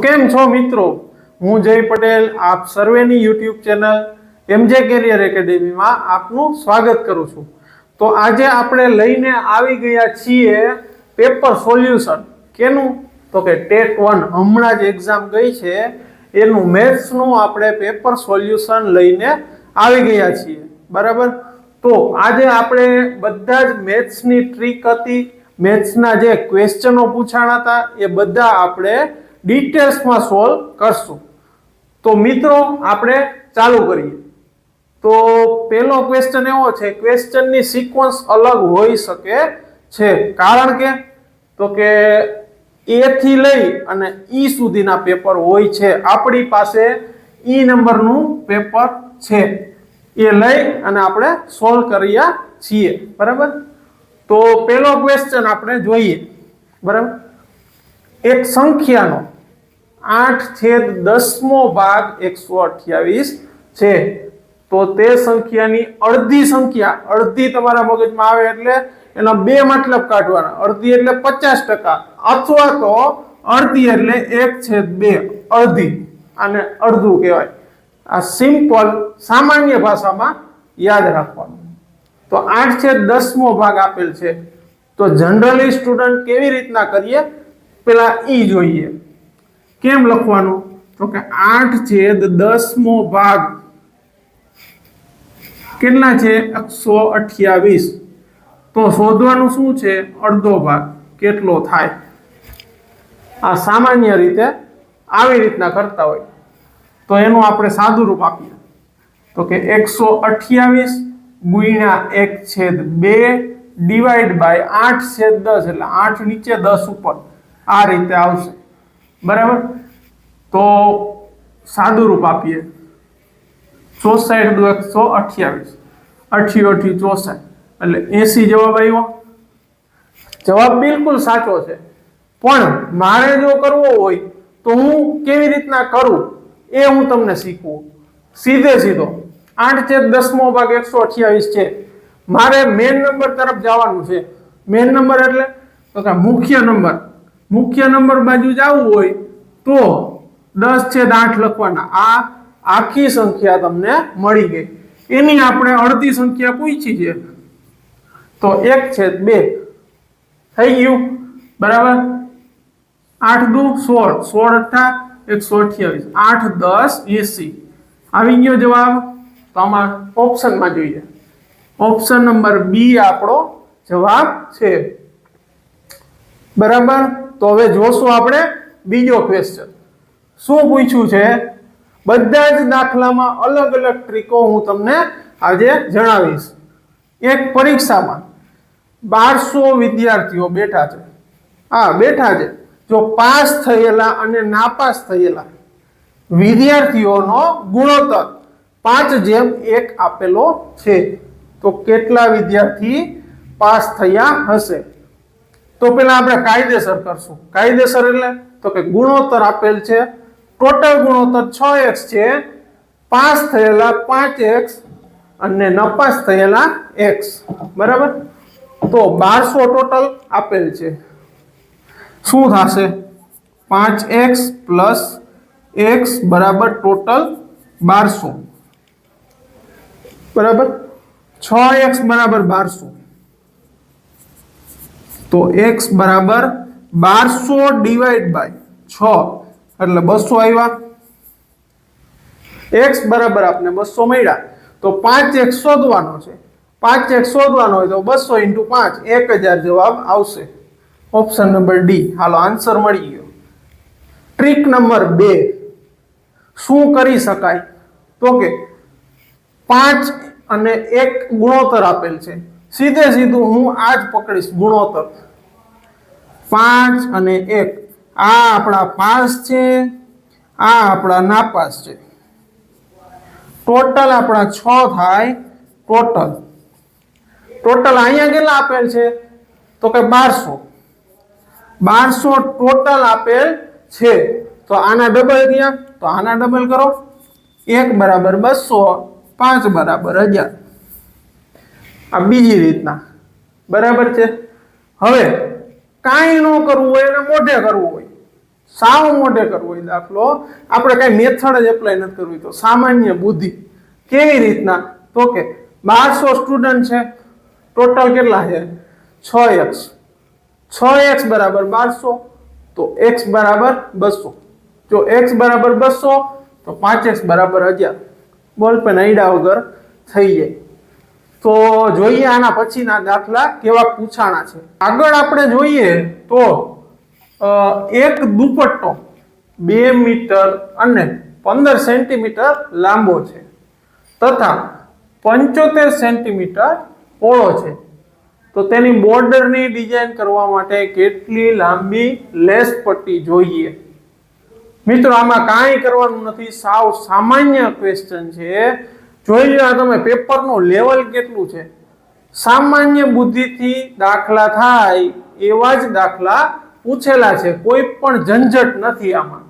કેમ છો મિત્રો? હું જય પટેલ આપ સર્વેની યુટ્યુબ ચેનલ એમજે કેરિયર એકેડેમીમાં આપનું સ્વાગત કરું છું। તો આજે આપણે લઈને આવી ગયા છીએ પેપર સોલ્યુશન। કેનું? તો કે ટેટ 1 હમણાં જ એક્ઝામ ગઈ છે એનું મેથ્સનું આપણે પેપર સોલ્યુશન લઈને આવી ગયા છીએ, બરાબર। તો આજે આપણે બધા જ મેથ્સની ટ્રીક હતી, મેથ્સના જે ક્વેશ્ચનો પૂછાણા હતા એ બધા આપણે ડિટેલ્સમાં સોલ્વ કરશું। તો મિત્રો આપણે ચાલુ કરીએ। તો પહેલો ક્વેશ્ચન એવો છે, ક્વેશ્ચનની સિક્વન્સ અલગ હોઈ શકે છે, કારણ કે તો કે એ થી લઈ અને ઈ સુધીના પેપર હોય છે। આપણી પાસે ઈ નંબરનું પેપર છે, એ લઈ અને આપણે સોલ્વ કર્યા છીએ, બરાબર। તો પહેલો ક્વેશ્ચન આપણે જોઈએ, બરાબર। એક સંખ્યાનો 8/10 ભાગ 128 છે, તો તે સંખ્યાની અડધી સંખ્યા, અડધી તમારા મગજમાં આવે એટલે એના બે મતલબ કાઢવાના। અડધી એટલે 50%, અથવા તો અડધી એટલે 1/2, અડધી, આને અડધું કહેવાય। આ સિમ્પલ સામાન્ય ભાષામાં યાદ રાખવાનું। તો 8/10 ભાગ આપેલ છે, તો જનરલી સ્ટુડન્ટ કેવી રીતના કરીએ, પેલા ઈ જોઈએ। કેમ લખવાનું? તો કે 8/10 ભાગ કેટલા છે? 128। તો શોધવાનું શું છે? અડધો ભાગ કેટલો થાય। આ સામાન્ય રીતે આવી રીતના કરતા હોય, તો એનું આપણે સાદું રૂપ આપીએ તો કે 128 ગુણ્યા 1/2 ડિવાઈડ બાય 8/10, એટલે 8 નીચે 10 ઉપર, આ રીતે આવશે, બરાબર। તો સાદું રૂપ આપીએ, 64 દુ 128, 8 8 64, એટલે 80 જવાબ આવ્યો। જવાબ બિલકુલ સાચો છે, પણ મારે જો કરવો હોય તો હું કેવી રીતના કરું એ હું તમને શીખવું। સીધે સીધો 8/10 ભાગ 128 છે, મારે મેઇન નંબર તરફ જવાનું છે। મેઇન નંબર એટલે તો કે મુખ્ય નંબર, મુખ્ય નંબર બાજુ જવું હોય તો 10/8 લખવાના। આ આખી સંખ્યા તમને મળી ગઈ, એની આપણે અડધી સંખ્યા પૂછી છે, તો 1/2 થઈ ગયું, બરાબર। 8 દુ 16, 16 * 8 128, 8 10 80 આવી ગયો જવાબ। તો આમાં ઓપ્શનમાં જોઈએ, ઓપ્શન નંબર બી આપણો જવાબ છે, બરાબર। તો હવે જોશું આપણે બીજો ક્વેશ્ચન શું પૂછ્યું છે। બધા જ દાખલામાં અલગ અલગ ટ્રીકો હું તમને આજે જણાવીશ। એક પરીક્ષામાં 1200 વિદ્યાર્થીઓ બેઠા છે, બેઠા છે, જો પાસ થયેલા અને નાપાસ થયેલા વિદ્યાર્થીઓનો ગુણોત્તર 5:1 આપેલો છે, તો કેટલા વિદ્યાર્થી પાસ થયા હશે? તો પેલા આપણે કાયદેસર કરશું। કાયદેસર એટલે તો કે ગુણોત્તર આપેલ છે, ટોટલ ગુણોત્તર 6x છે, પાસ થયેલા 5x અને નપાસ થયેલા x, બરાબર। તો 1200 ટોટલ આપેલ છે, શું થશે? 5x + x બરાબર ટોટલ 1200, બરાબર। 6x બરાબર 1200, તો x બરાબર 1200 ડિવાઈડ બાય 6 એટલે 200 આવ્યા। x બરાબર આપણે 200 મળ્યા, તો 5x શોધવાનો છે, 5x શોધવાનો હોય તો 200 × 5 1000 જવાબ આવશે, ઓપ્શન નંબર ડી। હાલો, આન્સર મળી ગયો। ટ્રીક નંબર 2 શું કરી શકાય? તો કે 5 અને 1 ગુણોત્તર આપેલ છે, સીધે સીધું હું આ જ પકડીશ ગુણોત્તર। 5 અને 1, આ આપણા પાસ છે, આ આપણા નાપાસ છે, ટોટલ આપણા 6 થાય। ટોટલ અહીંયા કેટલા આપેલ છે? તો કે 1200 ટોટલ આપેલ છે, તો આના ડબલ થયા, તો આના ડબલ કરો, 1 બરાબર 200, 5 બરાબર 1000, આ બીજી રીતના, બરાબર છે। હવે કાંઈ ન કરવું હોય એને મોઢે કરવું હોય, સાવ મોઢે કરવો એ દાખલો, આપણે કઈ મેથડ જ એપ્લાય નથી કરવી, તો સામાન્ય બુદ્ધિ કેવી રીતના, તો કે 1200 સ્ટુડન્ટ છે, ટોટલ કેટલા છે 6x, 6x બરાબર 1200, તો x બરાબર 200, જો x બરાબર 200 તો 5x બરાબર 1000, બોલપેન આઈડા વગર થઈ જાય. તો જોઈએ આના પછીના દાખલા કેવા પૂછાણા છે. આગળ આપણે જોઈએ તો એક દુપટ્ટો 2 મીટર અને 15 સેન્ટીમીટર લાંબો છે તથા 75 સેન્ટીમીટર પહોળો છે, તો તેની બોર્ડરની ડિઝાઇન કરવા માટે કેટલી લાંબી લેસ પટ્ટી જોઈએ? મિત્રો આમાં કાંઈ કરવાનું નથી, સાવ સામાન્ય ક્વેશ્ચન છે. જોઈ લો તમે પેપરનું લેવલ કેટલું છે. સામાન્ય બુદ્ધિથી દાખલા થાય એવા જ દાખલા પૂછેલા છે, કોઈ પણ ઝંઝટ નથી આમાં.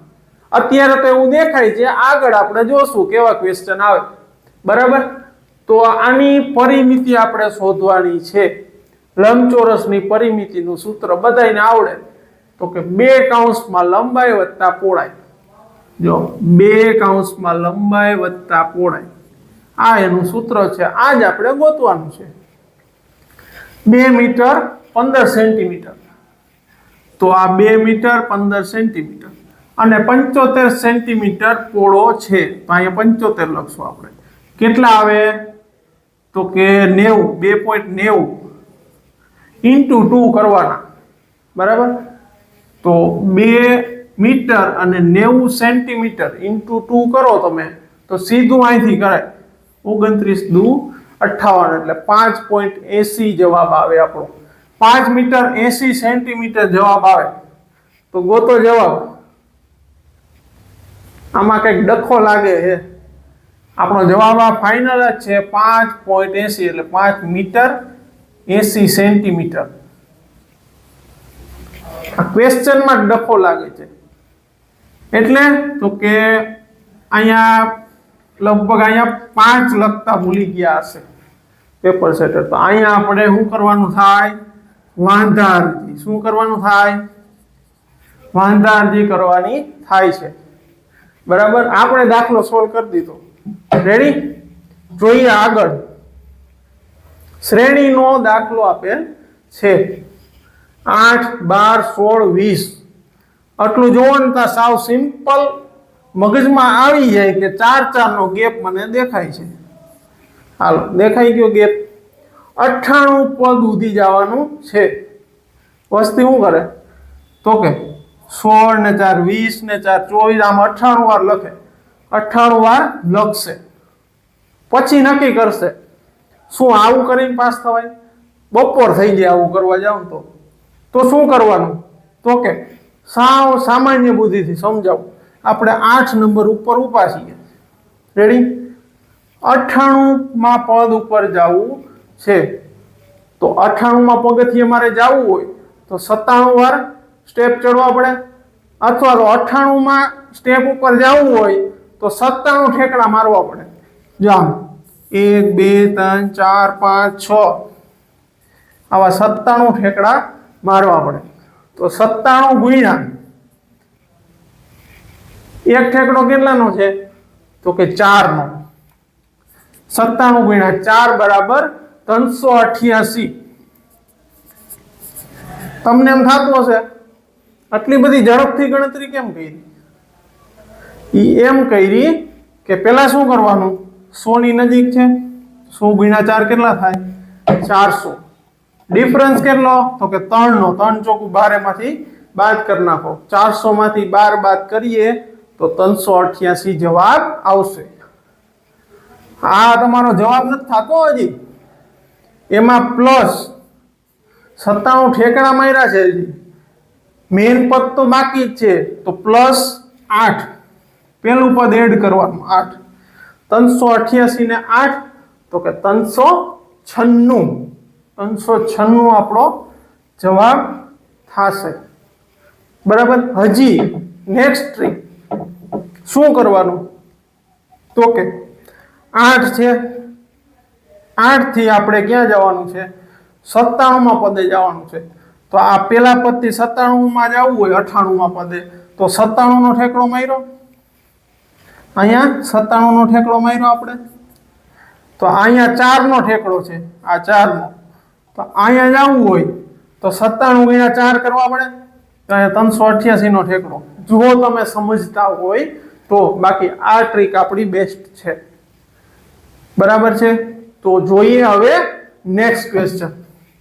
અત્યારે તો એવું દેખાય છે, આગળ આપણે જોશું કેવા ક્વેશ્ચન આવે. બરાબર, તો આની પરિમિતિ આપણે શોધવાની છે. લંબચોરસની પરિમિતિનું સૂત્ર બધાને આવડે, તો કે 2 કૌંસમાં લંબાઈ વત્તા પહોળાઈ. જો 2 કૌંસમાં લંબાઈ વત્તા પહોળાઈ, આ એનું સૂત્ર છે. આ જ આપણે ગોતવાનું છે. 2 મીટર 15 સેન્ટીમીટર, તો આ 2 મીટર 15 સેન્ટીમીટર અને 75 સેન્ટીમીટર પહોળો છે, તો અહીંયા 75 લખશું આપણે. કેટલા આવે? તો કે 90, 2.90 ઇન્ટુ 2 કરવાના. બરાબર, તો 2 મીટર અને 90 સેન્ટીમીટર ઇન્ટુ 2 કરો તમે, તો સીધું અહીંથી કરાય. 29 દુ 58 એટલે 5.80 જવાબ આવે આપણો. 5 મીટર 80 સેન્ટીમીટર જવાબ આવે. તો ગોતો જવાબ. આમાં કંઈક ડખો લાગે છે. આપણો જવાબ આ ફાઇનલ જ છે, 5.80 એટલે 5 મીટર 80 સેન્ટીમીટર. આ ક્વેશ્ચનમાં ડખો લાગે છે એટલે, તો કે અહીંયા લગભગ અહીંયા 5 લખતા ભૂલી ગયા હશે પેપર સેટર. તો અહીંયા આપણે શું કરવાનું થાય? વાંધારજી. શું કરવાનું થાય? વાંધારજી કરવાની થાય છે. બરાબર, આપણે દાખલો સોલ્વ કરી દીધો. રેડી? જોઈએ આગળ. શ્રેણીનો દાખલો આપેલ છે 8, 12, 16, 20. આટલું જોવો ને તો સાવ સિમ્પલ મગજમાં આવી જાય કે 4 નો ગેપ મને દેખાય છે. હાલો, દેખાઈ ગયો ગેપ. 98 પદ સુધી જવાનું છે. વસ્તી શું કરે? તો કે 16 ને 4 20 ને 4 24, આમ 98 વાર લખે. 98 વાર લખશે, પછી નક્કી કરશે શું આવું કરીને પાસ થવાય. બપોર થઈ જાય આવું કરવા જાવ તો શું કરવાનું? તો કે સાવ સામાન્ય બુદ્ધિથી સમજાવું. આપણે 8 નંબર ઉપર ઊભા છીએ. રેડી? 98માં પદ ઉપર જવું છે, તો 98માં પગથિયે મારે જવું હોય તો 97 વાર સ્ટેપ ચડવા પડે, અથવા તો 98માં સ્ટેપ ઉપર જવું હોય તો 97 ઠેકડા મારવા પડે. જો આમ 1 2 3 4 5 6 આવા 97 ઠેકડા મારવા પડે. તો 97 ગુણ્યા એક ઠેકડો કેટલાનો છે? તો કે 4 નો. 97 ગુણ્યા 4 બરાબર 388. તમને એમ થતું હશે આટલી બધી ઝડપથી ગણતરી કેમ કરી? એમ કરી કે પેલા શું કરવાનું? 100 ની નજીક છે, 100 ગુણ્યા 4 કેટલા થાય? 400. ડિફરન્સ કેટલો? તો કે 3 નો. 3 ચોકું 12 માંથી બાદ કરી નાખો. 400 માંથી 12 બાદ કરીએ તો 388 જવાબ આવશે. આ તમારો જવાબ નથી થતો હજી. એમાં પ્લસ 97 ઠેકડા માર્યા છે, હજી મેન પદ તો બાકી જ છે, તો પ્લસ 8 પેલું પદ એડ કરવાનું. 8 388 ને 8 તો કે 396. 396 આપણો જવાબ થશે. બરાબર, હજી નેક્સ્ટ ટ્રીક શું કરવાનું? તો કે 8 છે, 8 થી આપણે ક્યાં જવાનું છે? 97માં પદે જવાનું છે. તો આ પેલા પદથી 97માં જવું હોય 98માં પદે, તો 97 નો ઠેકડો માર્યો, અહીંયા 97 નો ઠેકડો માર્યો આપણે, તો અહીંયા 4 નો ઠેકડો છે, આ 4 નો, તો અહીંયા જવું હોય તો 97 ગુણ્યા 4 કરવા પડે, તો અહીંયા 388 નો ઠેકડો, જો તમે સમજતા હોય તો, બાકી આ ટ્રીક આપણી બેસ્ટ છે, બરાબર છે। તો જોઈએ હવે નેક્સ્ટ ક્વેશ્ચન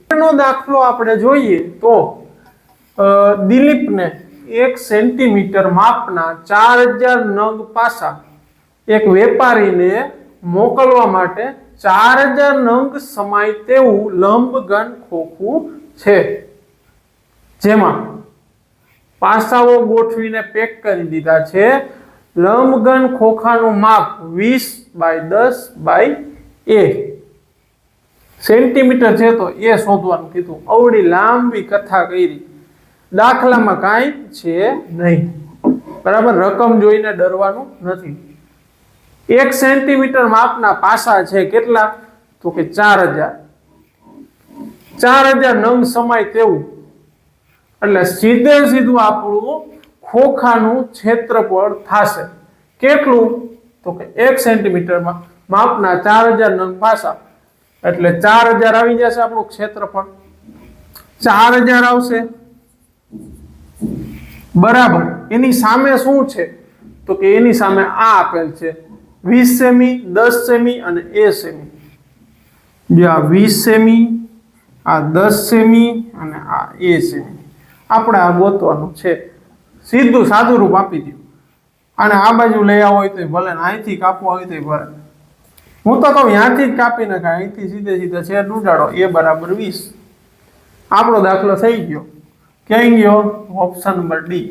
નો દાખલો આપણે જોઈએ તો દિલીપને 1 સેન્ટીમીટર માપના 4000 નંગ પાસા એક વેપારીને મોકલવા માટે 4000 નંગ સમાય તેવું લંબઘન ખોખું છે, જેમાં પાસાઓ ગોઠવીને પેક કરી દીધા છે। લંબઘન ખોખાનું માપ 20/10/a સેન્ટીમીટર છે, તો એ શોધવાનું કીધું। અવડી લાંબી કથા કરી, દાખલામાં કાંઈ છે નહીં, બરાબર। રકમ જોઈને ડરવાનું નથી। 1 સેન્ટીમીટર માપના પાસા છે, કેટલા? તો કે 4000 નંગ સમાય તેવું, એટલે સીધે સીધું આપણું ખોખાનું ક્ષેત્રફળ થશે કેટલું? તો કે 1 સેન્ટીમીટર માપના 4000 નંગ પાસા, એટલે 4000 આવી જશે આપણું ક્ષેત્રફળ, 4000 આવશે, બરાબર। એની સામે શું છે? તો કે એની સામે આ આપેલ છે 20 સેમી, 10 સેમી અને a સેમી, જે આ 20 સેમી, આ 10 સેમી અને આ a સેમી આપણે આ ગોતવાનું છે। સીધું સાદું રૂપ આપી દઉં, અને આ બાજુ લઈ આવો હોય તો ભલે, અહીંથી કાપવો હોય તો ભલે, હું તો કહું અહીંથી જ કાપી નાખાય, અહીંથી સીધે સીધે છેદ ઉડાડો, a બરાબર 20, આપણો દાખલો થઈ ગયો। ક્યાં ગયો? Option number D,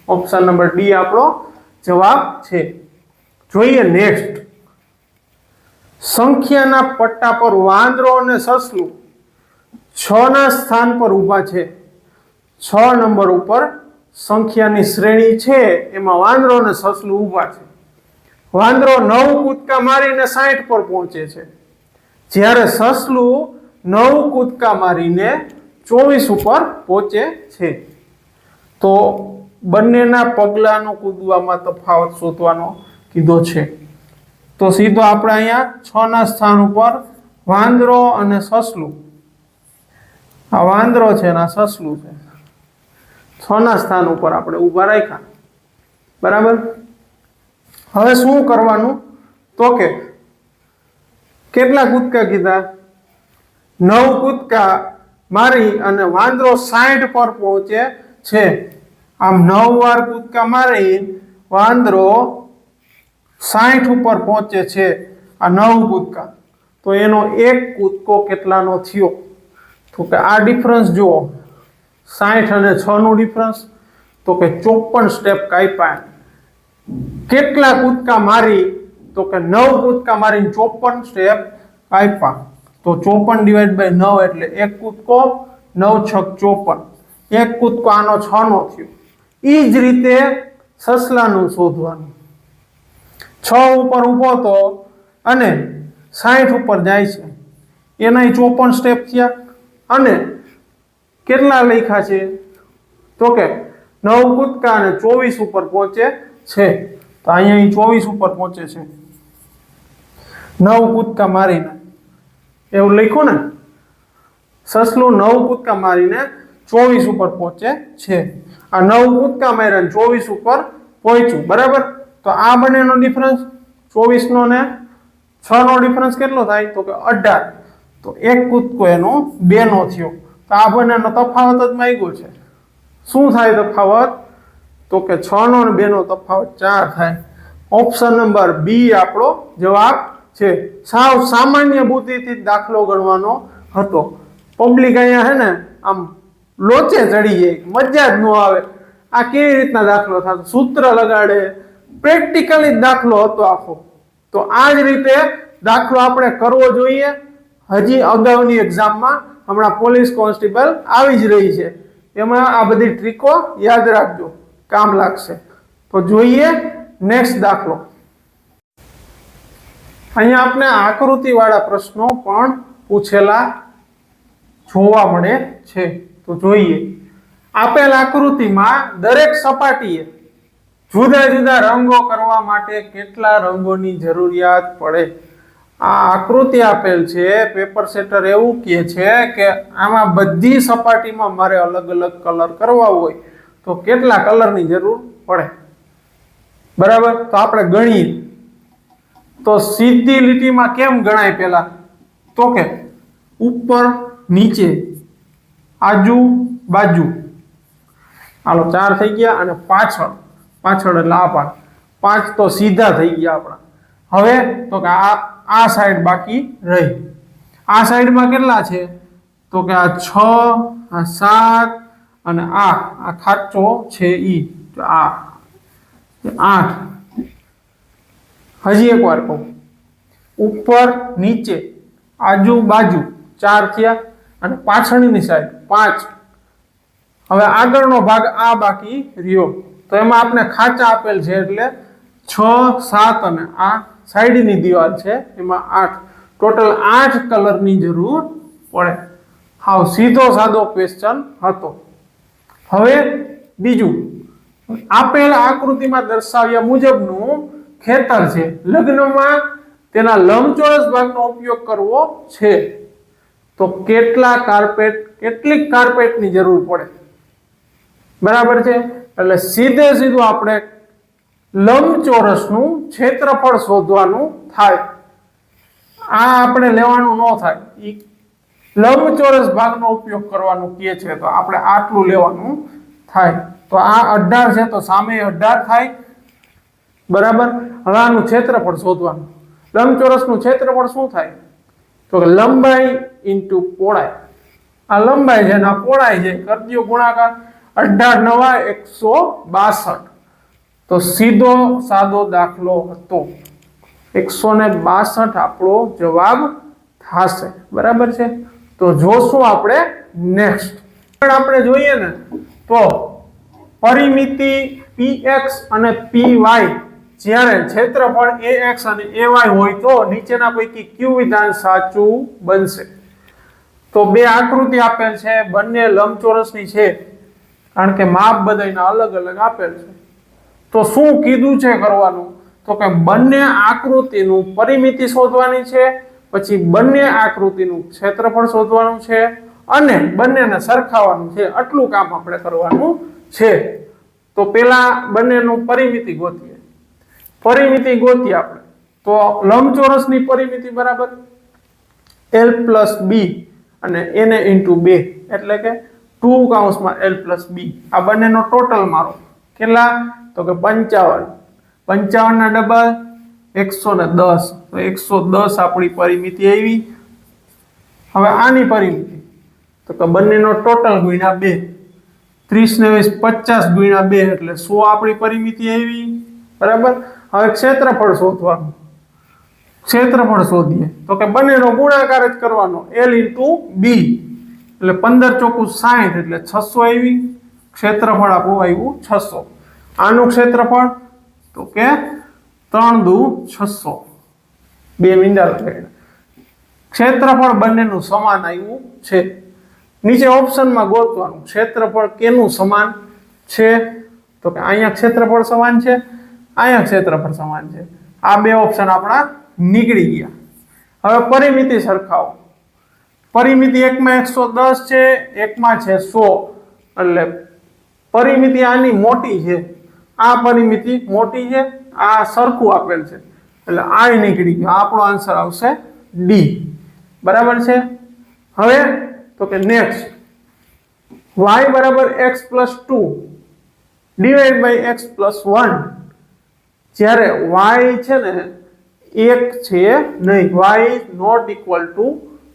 option number D આપણો જવાબ છે। જોઈએ નેક્સ્ટ, સંખ્યાના પટ્ટા પર વાંદરો અને સસલું 6 ના સ્થાન પર ઊભા છે। 6 નંબર ઉપર સંખ્યાની શ્રેણી છે, એમાં વાંદરો અને સસલું ઊભા છે। વાંદરો 9 કૂદકા મારીને 60 પર પહોંચે છે, જ્યારે સસલું 9 કૂદકા મારીને 24 ઉપર પહોંચે છે। તો બંનેના પગલાનો કૂદવામાં તફાવત શોધવાનો કીધો છે। તો સીધો આપણે અહીંયા 6 ના સ્થાન ઉપર વાંદરો અને સસલું, આ વાંદરો છે ને આ સસલું છે, 6 ના સ્થાન ઉપર આપણે ઊભા રાખ્યા, બરાબર। હવે શું કરવાનું? તો કે કેટલા કૂદકા કીધા? 9 કૂદકા મારી અને વાંદરો 60 પર પહોંચે છે। આમ 9 વાર કૂદકા મારી વાંદરો 60 ઉપર પહોંચે છે, આ 9 કૂદકા, તો એનો એક કૂદકો કેટલાનો થયો? તો કે આ ડિફરન્સ જુઓ, 60 અને 6 નું ડિફરન્સ, તો કે 54 સ્ટેપ કાપ્યા। કેટલા કૂદકા મારી? તો કે 9 કૂદકા મારીને 54 સ્ટેપ કાપ્યા, તો 54 / 9 એટલે એક કૂદકો, 9 × 6 = 54, એક કૂદકો આનો 6 નો થયો। એ જ રીતે સસલાનું શોધવાનું, 6 ઉપર ઊભો તો અને 60 ઉપર જાય છે, એનાય 54 સ્ટેપ થયા, અને કેટલા લખ્યા છે? તો કે 9 કૂદકા અને 24 ઉપર પહોંચે છે, તો અહીંયા 24 ઉપર પહોંચે છે 9 કૂદકા મારીને, એવું લખ્યું ને, સસલું 9 કૂદકા મારીને 24 ઉપર પહોંચે છે, આ 9 કૂદકા મારીને 24 ઉપર પહોંચ્યું, બરાબર। તો આ બંનેનો ડિફરન્સ 24 નો ને 6 નો ડિફરન્સ કેટલો થાય? તો કે 18, તો એક કૂદકો એનો 2 નો થયો, તો આ બંનેનો તફાવત જ માંગ્યો છે। શું થાય તફાવત? તો કે 6 નો અને 2 નો તફાવત 4 થાય। ઓપ્શન નંબર બી આપણો જવાબ છે। સાવ સામાન્ય બુદ્ધિથી દાખલો ગણવાનો હતો, પબ્લિક અહીંયા હે ને આમ લોચે ચડી જાય, મજા જ ન આવે। આ કેવી રીતના દાખલો થતો? સૂત્ર લગાડે, પ્રેક્ટિકલી દાખલો હતો આખો। તો આ જ રીતે દાખલો આપણે કરવો જોઈએ। હજી અગાઉની એક્ઝામમાં હમણાં પોલીસ કોન્સ્ટેબલ આવી જ રહી છે, એમાં આ બધી ટ્રીકો યાદ રાખજો, કામ લાગશે। તો જોઈએ નેક્સ્ટ દાખલો। અહીંયા આપણે આકૃતિવાળા પ્રશ્નો પણ પૂછેલા જોવા મળે છે। તો જોઈએ, આપેલ આકૃતિમાં દરેક સપાટીએ જુદા જુદા રંગો કરવા માટે કેટલા રંગોની જરૂરિયાત પડે? આ આકૃતિ આપેલ છે, પેપર સેટર એવું કહે છે કે આમાં બધી સપાટીમાં મારે અલગ અલગ કલર કરવા હોય તો કેટલા કલરની જરૂર પડે? બરાબર, તો આપણે ગણીએ. તો સીધી લીટીમાં કેમ ગણાય? પેલા તો કે ઉપર નીચે આજુ બાજુ, હાલો 4 થઈ ગયા, અને પાછળ, પાછળ એટલે આ ભાગ 5 તો સીધા થઈ ગયા આપણા. હવે તો કે આ સાઈડ બાકી રહી. આ સાઈડમાં કેટલા છે? તો કે આ 6, આ 7 અને આ ખાચો છે ઈ આ 8. હજી એકવાર કહું, ઉપર નીચે આજુબાજુ 4 થયા, અને પાછળની સાઈડ 5. હવે આગળનો ભાગ આ બાકી રહ્યો, તો એમાં આપણે ખાચા આપેલ છે એટલે 6, 7 અને આ સાઈડની દિવાલ છે એમાં 8. ટોટલ 8 કલરની જરૂર પડે. હાવ સીધો સાદો ક્વેશ્ચન હતો. હવે બીજું, આપેલ આકૃતિમાં દર્શાવ્યા મુજબનું ખેતર છે. લગ્નમાં તેના લંબચોરસ ભાગનો ઉપયોગ કરવો છે તો કેટલીક કાર્પેટની જરૂર પડે? બરાબર છે, એટલે સીધે સીધું આપણે લંબચોરસનું ક્ષેત્રફળ શોધવાનું થાય. આ આપણે લેવાનું ન થાય, લંબચોરસ ભાગનો ઉપયોગ કરવાનું કહે છે તો આપણે આટલું લેવાનું થાય. તો આ 18 છે તો સામે 18 થાય. બરાબર, હવે આનું ક્ષેત્રફળ શોધવાનું. લંબચોરસનું ક્ષેત્રફળ શું થાય? તો કે લંબાઈ ઇન્ટુ પહોળાઈ. આ લંબાઈ છે, આ પહોળાઈ છે, કરી દો ગુણાકાર. 18 નવા 162. તો સીધો સાદો દાખલો હતો. 162 આપણો જવાબ થશે. બરાબર છે, તો જોશું આપણે નેક્સ્ટ. આપણે જોઈએ ને તો પરિમિતિ px અને py જ્યારે ક્ષેત્રફળ ax અને ay હોય તો નીચેના પૈકી કયું વિધાન સાચું બનશે? તો બે આકૃતિ આપેલ છે, બંને લંબચોરસની છે, કારણ કે માપ બધાના અલગ અલગ આપેલ છે. તો શું કીધું છે કરવાનું? તો કે બંને આકૃતિનું પરિમિતિ શોધવાની છે, પછી બંને આકૃતિનું ક્ષેત્રફળ શોધવાનું છે, અને બંનેને સરખાવવાનું છે. આટલું કામ આપણે કરવાનું છે. તો પેલા બંનેનું પરિમિતિ ગોતીએ. પરિમિતિ ગોતીએ આપણે તો લંબચોરસની પરિમિતિ બરાબર l + b અને n * 2 એટલે કે 2 કૌંસમાં l + b. આ બંનેનો ટોટલ મારો કેટલા? તો કે 55. 55 ના ડબલ 110, તો 110 આપણી પરિમિતિ આવી. હવે આની પરિમિતિ તો કે બંનેનો ટોટલ ગુણ્યા 2, 30 ને 20 50 ગુણ્યા 2 એટલે 100 આપણી પરિમિતિ આવી. બરાબર, હવે ક્ષેત્રફળ શોધવાનું. ક્ષેત્રફળ શોધીએ તો કે બંનેનો ગુણાકાર જ કરવાનો, l * b એટલે 15 ચોકુ 60 એટલે 600 આવી. ક્ષેત્રફળ આપણું આવ્યું 600. આનું ક્ષેત્રફળ તો કે 3 દુ 600, 2 મીંડા લગાડ્યા. ક્ષેત્રફળ બંનેનું સમાન આવ્યું છે. નીચે ઓપ્શનમાં ગોતવાનું ક્ષેત્રફળ કેનું સમાન છે? તો કે અહીંયા ક્ષેત્રફળ સમાન છે, અહીંયા ક્ષેત્રફળ સમાન છે. આ બે ઓપ્શન આપણા નીકળી ગયા. હવે પરિમિતિ સરખાવો. પરિમિતિ એકમાં 110 છે, એકમાં છે 100, એટલે પરિમિતિ આની મોટી છે, આ પરિમિતિ મોટી છે, આ સરખું આપેલ છે એટલે આ નીકળી ગયો. આપણો આન્સર આવશે ડી. બરાબર છે. હવે તો કે નેક્સ્ટ, y = x + 2 / x + 1. જ્યારે y છે ને 1 છે નહીં, y ≠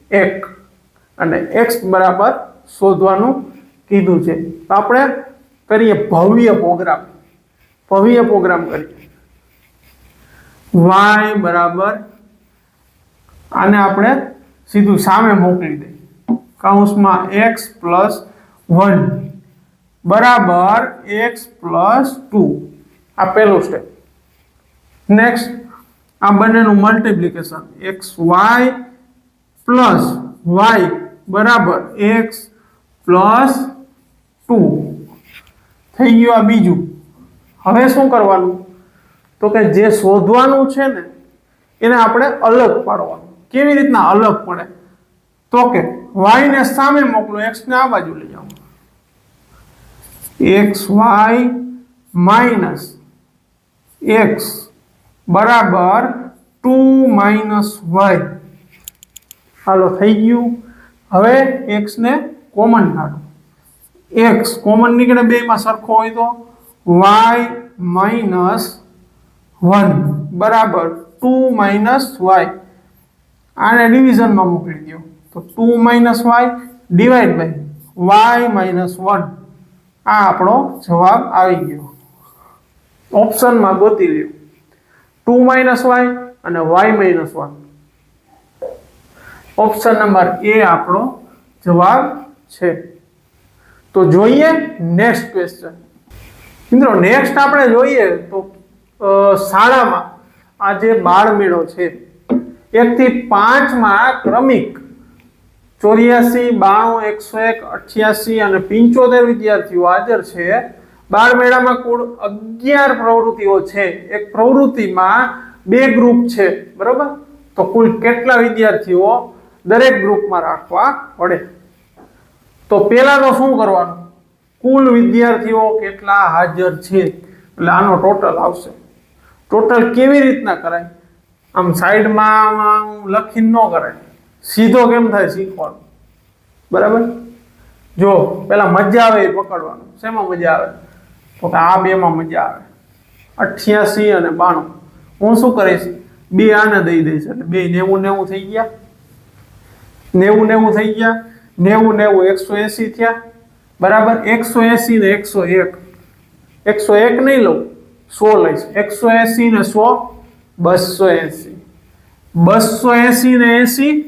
1 અને x બરાબર શોધવાનું કીધું છે. તો આપણે કરીએ ભવ્ય પ્રોગ્રામ. ભવ્ય પ્રોગ્રામ કરીએ. y બરાબર આને આપણે સીધું સામે મોકલી દઈએ. કૌંસમાં x + 1 બરાબર x + 2. આ પહેલું સ્ટેપ. નેક્સ્ટ, આ બંનેનું મલ્ટીપ્લિકેશન xy + y બરાબર x + 2 થઈ ગયું. આ બીજું. હવે શું કરવાનું? તો કે જે શોધવાનું છે ને એને આપણે અલગ પાડવાનું. કેવી રીતના અલગ પડે? તો કે y ને સામે મોકલો, x ને આ બાજુ લઈ જાઓ. xy માઇનસ x બરાબર 2 - y. હાલો થઈ ગયું. હવે x ને કોમન કાઢો. x કોમન નીકળે બેમાં સરખો હોય તો y માઇનસ 1 બરાબર 2 - y. આને ડિવિઝનમાં મોકલી દો તો 2 - y divide by y minus 1. આ આપણો જવાબ આવી ગયો. ઓપ્શનમાં ગોતી લ્યો 2 - y અને y માઇનસ 1. ઓપ્શન નંબર એ આપણો જવાબ છે. તો જોઈએ નેક્સ્ટ ક્વેશ્ચન. મિત્રો નેક્સ્ટ આપણે જોઈએ તો શાળામાં આ જે બાળમેળો છે 1 થી 5 માં ક્રમિક 84, 92, 101, 88 અને 75 વિદ્યાર્થીઓ હાજર છે. બાળમેળામાં કુલ 11 પ્રવૃત્તિઓ છે. એક પ્રવૃત્તિમાં 2 ગ્રુપ છે, બરાબર? તો કુલ કેટલા વિદ્યાર્થીઓ દરેક ગ્રુપમાં રાખવા પડે? તો પહેલા તો શું કરવાનું? કુલ વિદ્યાર્થીઓ કેટલા હાજર છે એટલે આનો ટોટલ આવશે. ટોટલ કેવી રીતના કરાય? આમ સાઈડમાં લખીને ન કરાય, સીધો કેમ થાય શીખવાનું, બરાબર? જો પેલા મજા આવે એ પકડવાનું. શેમાં મજા આવે? તો કે આ બેમાં મજા આવે. 88 અને 92. હું શું કરીશ? 2 આને દઈ દઈશ એટલે 2 90 થઈ ગયા. 90 થઈ ગયા. 90 180 થયા, બરાબર? 180 ને 101. 101 નહીં લઉં, 100 લઈશ. 180 ને 100 280. 280 ને 80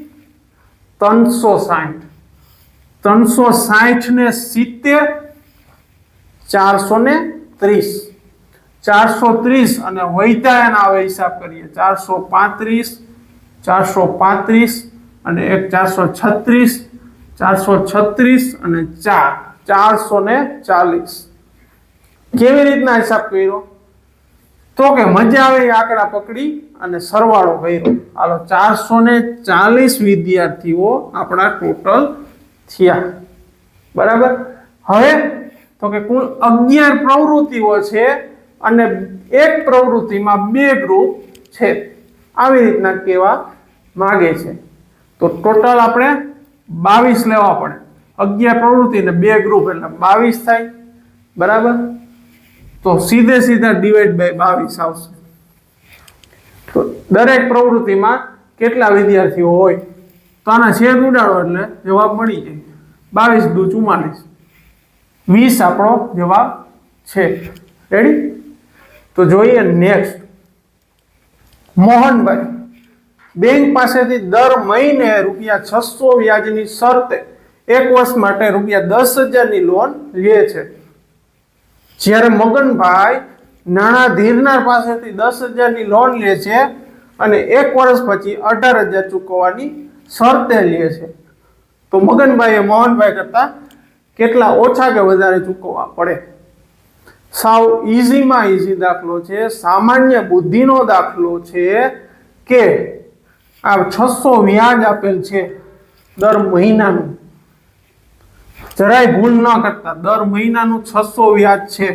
360. 360 ને 70 430. 430 અને વૈતા એના હવે હિસાબ કરીએ. 435, 435 અને 436, 436 અને 440. કેવી રીતના હિસાબ કર્યો? તો કે મજા આવે એ આંકડા પકડી અને સરવાળો કર્યો. હાલો 440 વિદ્યાર્થીઓ આપણા ટોટલ થયા, બરાબર? હવે તો કે કુલ 11 પ્રવૃત્તિઓ છે અને એક પ્રવૃત્તિમાં 2 ગ્રુપ છે. આવી રીતના કહેવા માંગે છે. તો ટોટલ આપણે 22 લેવા પડે. 11 પ્રવૃત્તિ ને 2 ગ્રુપ એટલે 22 થાય, બરાબર? તો સીધે સીધા ડિવાઈડ બાય 22 આવશે. તો દરેક પ્રવૃત્તિમાં કેટલા વિદ્યાર્થીઓ હોય તો આના છેદ ઉડાડો એટલે જવાબ મળી જાય. 22 દુ 44. 20 આપણો જવાબ છે. રેડી? તો જોઈએ નેક્સ્ટ. મોહનભાઈ બેંક પાસેથી દર મહિને ₹600 વ્યાજની શરતે 1 વર્ષ માટે ₹10,000 લોન લે છે. જ્યારે મગનભાઈ નાણાં ધીરનાર પાસેથી 10,000 લોન લે છે અને 1 વર્ષ પછી 18,000 ચૂકવવાની શરતે લે છે. તો મગનભાઈએ મોહનભાઈ કરતા કેટલા ઓછા કે વધારે ચૂકવવા પડે? સાવ ઈઝીમાં ઈઝી દાખલો છે. સામાન્ય બુદ્ધિનો દાખલો છે કે આ 600 વ્યાજ આપેલ છે દર મહિનાનું. જરાય ભૂલ ન કરતા, દર મહિનાનું 600 વ્યાજ છે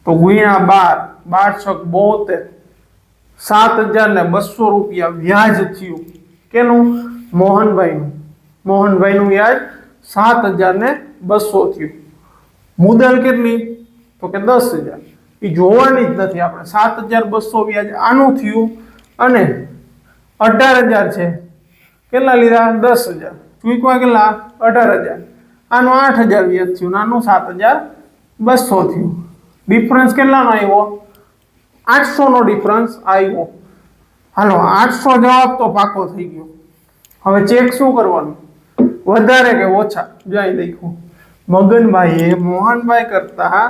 તો ગુણ્યા 12, 12 × 72, ₹7,200 વ્યાજ થયું. કેનું? મોહનભાઈનું. મોહનભાઈનું વ્યાજ 7,200 થયું. મુદલ કેટલી? તો કે 10,000. એ જોવાની જ નથી આપણે. 7,200 વ્યાજ આનું થયું અને 18,000 છે. કેટલા લીધા? 10,000. ચૂકવા કેટલા? 18,000. આનું 8,000 વ્યાજ થયું, આનું 7,200 થયું. ડિફરન્સ કેટલાનો આવ્યો? 800 નો ડિફરન્સ આવ્યો. હાલો 800 જવાબ તો પાકો થઈ ગયો. હવે ચેક શું કરવાનું? વધારે કે ઓછા? જોઈ લખ્યું મગનભાઈએ મોહનભાઈ કરતા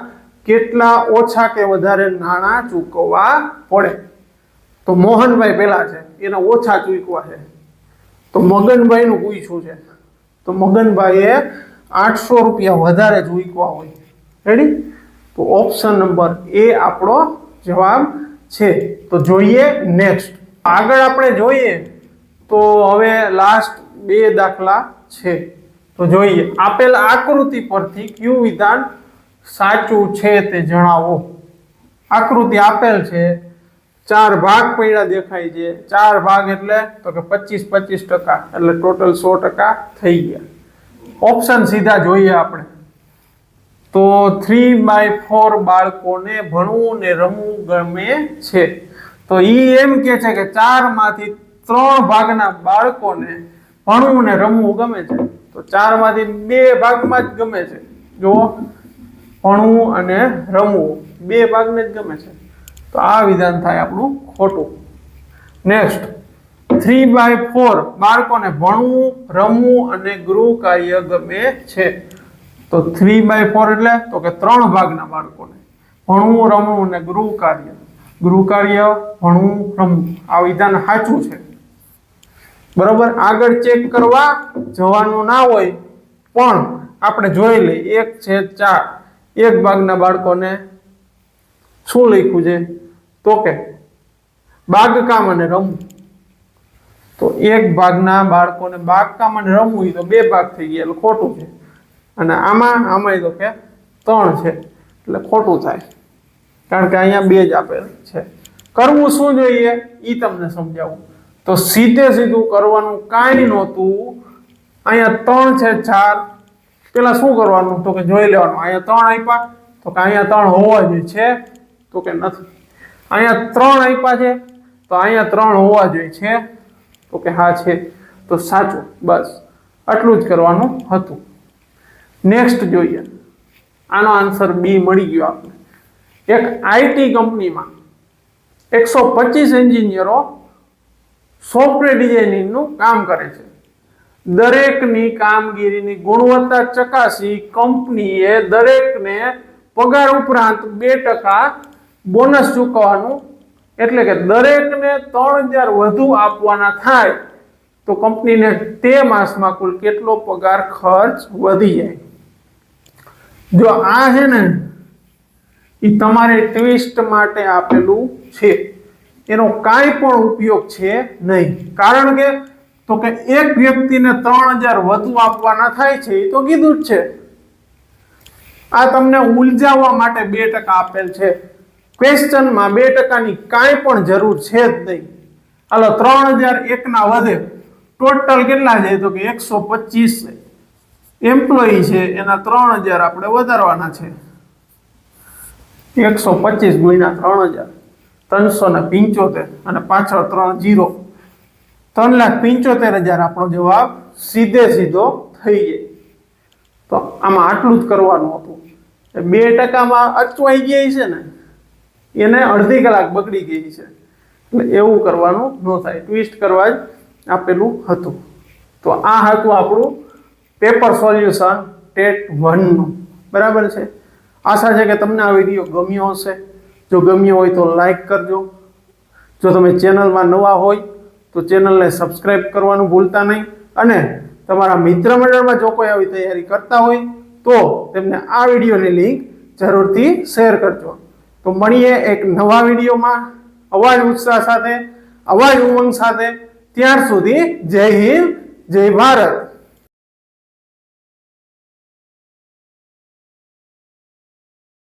કેટલા ઓછા કે વધારે નાણાં ચૂકવવા પડે? તો મોહનભાઈ પેલા છે, એના ઓછા ચૂકવા છે. તો મગનભાઈનું પૂછ્યું છે તો મગનભાઈએ ₹800 વધારે ચૂકવા હોય. રેડી? તો ઓપ્શન નંબર એ આપણો જવાબ છે. તો જોઈએ નેક્સ્ટ. આગળ આપણે જોઈએ તો હવે લાસ્ટ 2 દાખલા છે. તો જોઈએ, આપેલ આકૃતિ પરથી કયું વિધાન સાચું છે તે જણાવો. આકૃતિ આપેલ છે, 4 ભાગ પડ્યા દેખાય છે. 4 ભાગ એટલે તો કે 25-25%, એટલે ટોટલ 100% થઈ ગયા. ઓપ્શન સીધા જોઈએ આપણે. તો 3/4 બાળકોને ભણવું ને રમવું ગમે છે. તો ઈ એમ કે છે કે 4 માંથી 3 ભાગના બાળકોને ભણવું ને રમવું ગમે છે. તો 4 માંથી 2 ભાગમાં જ ગમે છે. જો ભણવું અને રમવું 2 ભાગને જ ગમે છે. તો આ વિધાન થાય આપણું ખોટું. નેક્સ્ટ, 3/4 બાળકોને ભણવું, રમવું અને ગૃહ કાર્ય ગમે છે. તો 3/4 એટલે તો કે 3 ભાગના બાળકોને ભણવું, રમવું અને ગૃહ કાર્ય. ગૃહ કાર્ય, ભણવું, રમવું, આ વિધાન સાચું છે. બરોબર. આગળ ચેક કરવા જવાનું ના હોય, પણ આપણે જોઈ લઈએ. 1/4 1 ભાગના બાળકોને શું લખ્યું છે તો કે બાગકામ અને રમવું. તો 1 ભાગના બાળકોને બાગકામ અને રમવું, તો 2 ભાગ થઈ ગયા એટલે ખોટું છે. અને આમાં તો કે 3 છે એટલે ખોટું થાય, કારણ કે અહીંયા 2 જ આપેલ છે. કરવું શું જોઈએ ઈ તમને સમજાવું. તો સીધું કરવાનું કાંઈ નહોતું. અહીંયા 3 છે 4, પેલા શું કરવાનું તો કે જોઈ લેવાનું. અહીંયા 3 આપ્યા તો કે અહીંયા 3 હોવા જોઈએ છે તો કે નથી. અહીંયા 3 આપ્યા છે તો અહીંયા 3 હોવા જોઈએ છે તો કે હા છે. તો સાચું. બસ આટલું જ કરવાનું હતું. નેક્સ્ટ જોઈએ. આનો આન્સર બી મળી ગયો આપણે. એક આઈટી કંપનીમાં 125 એન્જિનિયરો સોફ્ટવેર ડિઝાઇનિંગનું કામ કરે છે. દરેકની કામગીરીની ગુણવત્તા ચકાસી કંપનીએ દરેકને પગાર ઉપરાંત 2% બોનસ ચૂકવવાનું, એટલે કે દરેકને 3000 વધુ આપવાના થાય તો કંપનીને તે માસમાં કુલ કેટલો પગાર ખર્ચ વધી જાય. જો આ છે ને એ તમારે ટ્વિસ્ટ માટે આપેલું છે, એનો કાંઈ પણ ઉપયોગ છે નહીં. કારણ કે તો કે એક વ્યક્તિને 3000 વધુ આપવાના થાય છે એ તો કીધું જ છે. આ તમને ઉલઝાવવા માટે 2% આપેલ છે. ક્વેશ્ચનમાં 2%ની કાંઈ પણ જરૂર છે જ નહીં. હાલો 3000 એકના વધે, ટોટલ કેટલા છે તો કે 125 એમ્પ્લોયી છે, એના 3000 આપણે વધારવાના છે. 125 ગુણ્યા 3000 375, અને પાછળ 3 0, 3,75,000 આપણો જવાબ સીધો થઈ જાય. તો આમાં આટલું જ કરવાનું હતું. 2%માં અચવાઈ ગઈ છે ને, એને અડધી કલાક બગડી ગઈ છે, એટલે એવું કરવાનું ન થાય. ટ્વિસ્ટ કરવા જ આપેલું હતું. તો આ હતું આપણું પેપર સોલ્યુશન ટેટ 1 નું. બરાબર છે. આશા છે કે તમને આ વિડીયો ગમ્યો હશે. જો ગમ્યો હોય તો લાઈક કરજો. જો તમે ચેનલમાં નવા હોય તો ચેનલને સબસ્ક્રાઈબ કરવાનું ભૂલતા નહીં. અને તમારા મિત્ર મંડળમાં જો કોઈ આવી તૈયારી કરતા હોય તો તેમને આ વિડીયોની લિંક જરૂરથી શેર કરજો. તો મળીએ એક નવા વિડીયોમાં, અવાજ ઉત્સાહ સાથે, અવાજ ઉમંગ સાથે. ત્યાર સુધી જય હિન્દ, જય ભારત.